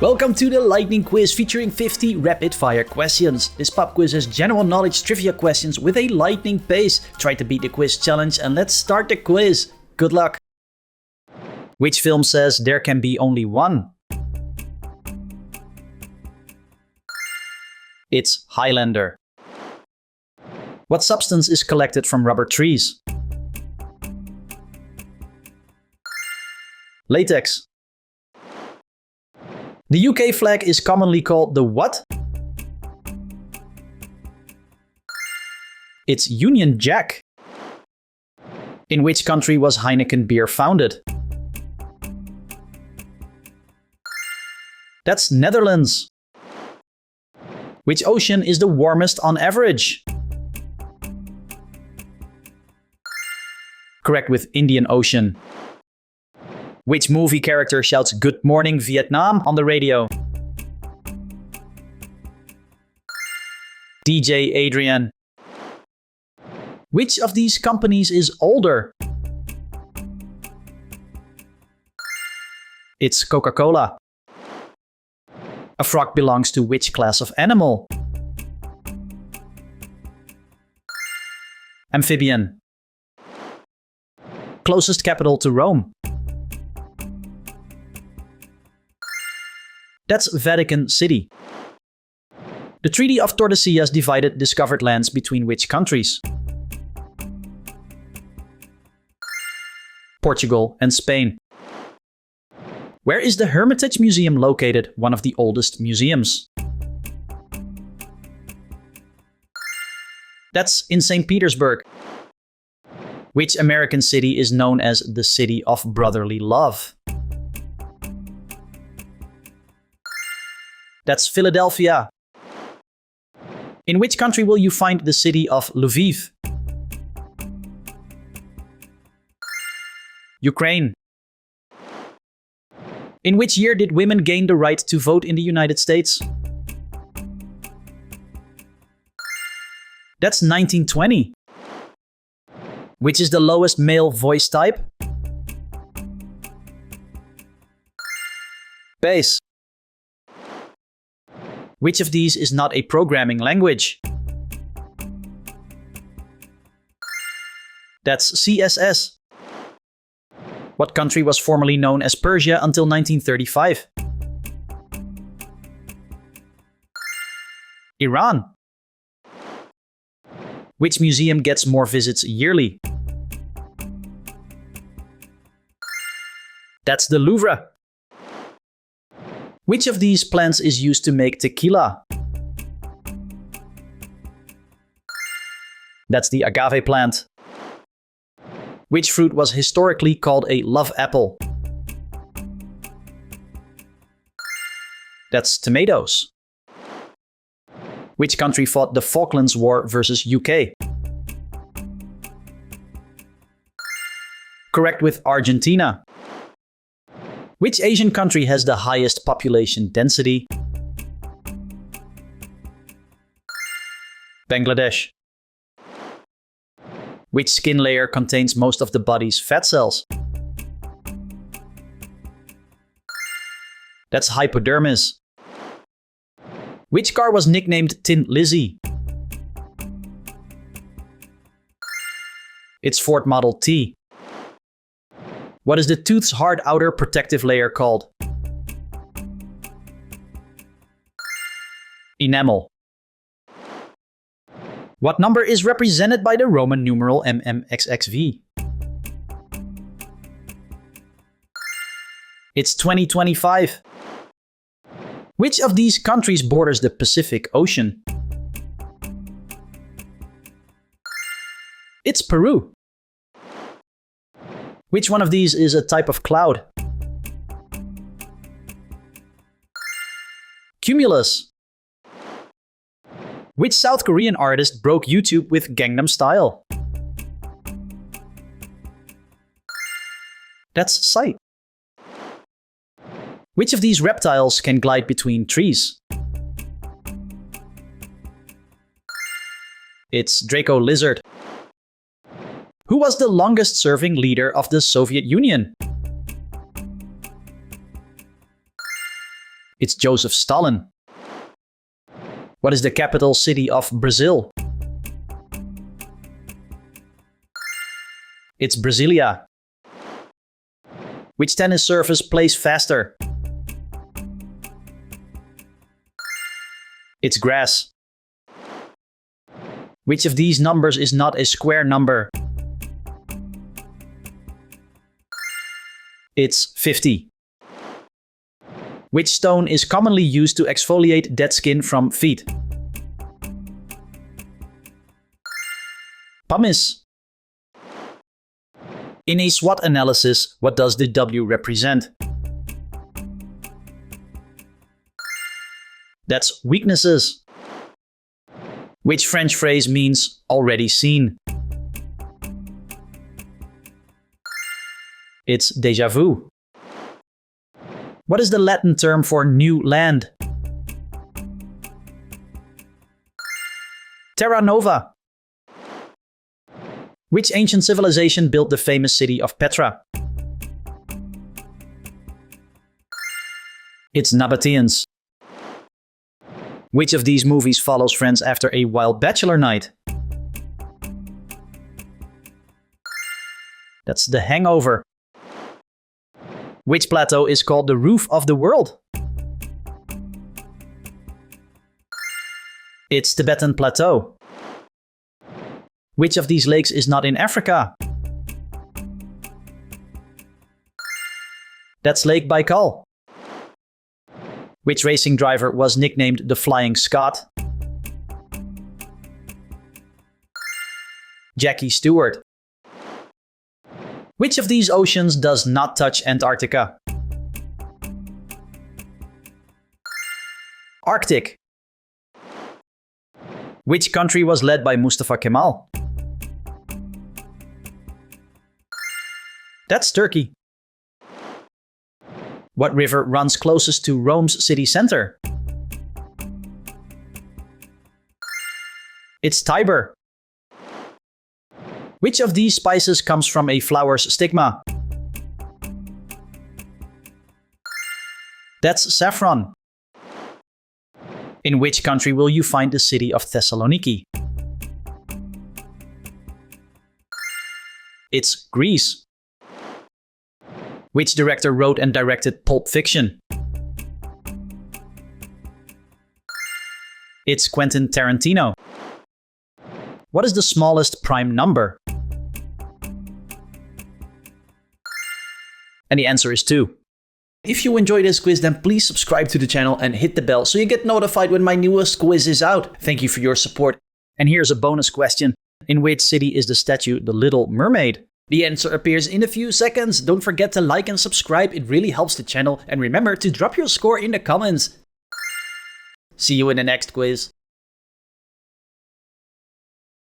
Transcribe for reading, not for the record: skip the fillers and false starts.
Welcome to the lightning quiz featuring 50 rapid fire questions. This pub quiz is general knowledge trivia questions with a lightning pace. Try to beat the quiz challenge and let's start the quiz. Good luck. Which film says there can be only one? It's Highlander. What substance is collected from rubber trees? Latex. The UK flag is commonly called the what? It's Union Jack. In which country was Heineken beer founded? That's Netherlands. Which ocean is the warmest on average? Correct, with Indian Ocean. Which movie character shouts "Good morning Vietnam" on the radio? DJ Adrian. Which of these companies is older? It's Coca-Cola. A frog belongs to which class of animal? Amphibian. Closest capital to Rome? That's Vatican City. The Treaty of Tordesillas divided discovered lands between which countries? Portugal and Spain. Where is the Hermitage Museum located, one of the oldest museums? That's in St. Petersburg. Which American city is known as the City of Brotherly Love? That's Philadelphia. In which country will you find the city of Lviv? Ukraine. In which year did women gain the right to vote in the United States? That's 1920. Which is the lowest male voice type? Bass. Which of these is not a programming language? That's CSS. What country was formerly known as Persia until 1935? Iran. Which museum gets more visits yearly? That's the Louvre. Which of these plants is used to make tequila? That's the agave plant. Which fruit was historically called a love apple? That's tomatoes. Which country fought the Falklands War versus UK? Correct, with Argentina. Which Asian country has the highest population density? Bangladesh. Which skin layer contains most of the body's fat cells? That's hypodermis. Which car was nicknamed Tin Lizzie? It's Ford Model T. What is the tooth's hard outer protective layer called? Enamel. What number is represented by the Roman numeral MMXXV? It's 2025. Which of these countries borders the Pacific Ocean? It's Peru. Which one of these is a type of cloud? Cumulus. Which South Korean artist broke YouTube with Gangnam Style? That's Psy. Which of these reptiles can glide between trees? It's Draco lizard. Who was the longest-serving leader of the Soviet Union? It's Joseph Stalin. What is the capital city of Brazil? It's Brasilia. Which tennis surface plays faster? It's grass. Which of these numbers is not a square number? It's 50. Which stone is commonly used to exfoliate dead skin from feet? Pumice. In a SWOT analysis, what does the W represent? That's weaknesses. Which French phrase means already seen? It's déjà vu. What is the Latin term for new land? Terra Nova. Which ancient civilization built the famous city of Petra? It's Nabateans. Which of these movies follows friends after a wild bachelor night? That's The Hangover. Which plateau is called the roof of the world? It's Tibetan Plateau. Which of these lakes is not in Africa? That's Lake Baikal. Which racing driver was nicknamed the Flying Scot? Jackie Stewart. Which of these oceans does not touch Antarctica? Arctic. Which country was led by Mustafa Kemal? That's Turkey. What river runs closest to Rome's city center? It's Tiber. Which of these spices comes from a flower's stigma? That's saffron. In which country will you find the city of Thessaloniki? It's Greece. Which director wrote and directed Pulp Fiction? It's Quentin Tarantino. What is the smallest prime number? And the answer is 2. If you enjoyed this quiz, then please subscribe to the channel and hit the bell so you get notified when my newest quiz is out. Thank you for your support. And here's a bonus question. In which city is the statue The Little Mermaid? The answer appears in a few seconds. Don't forget to like and subscribe, it really helps the channel. And remember to drop your score in the comments. See you in the next quiz.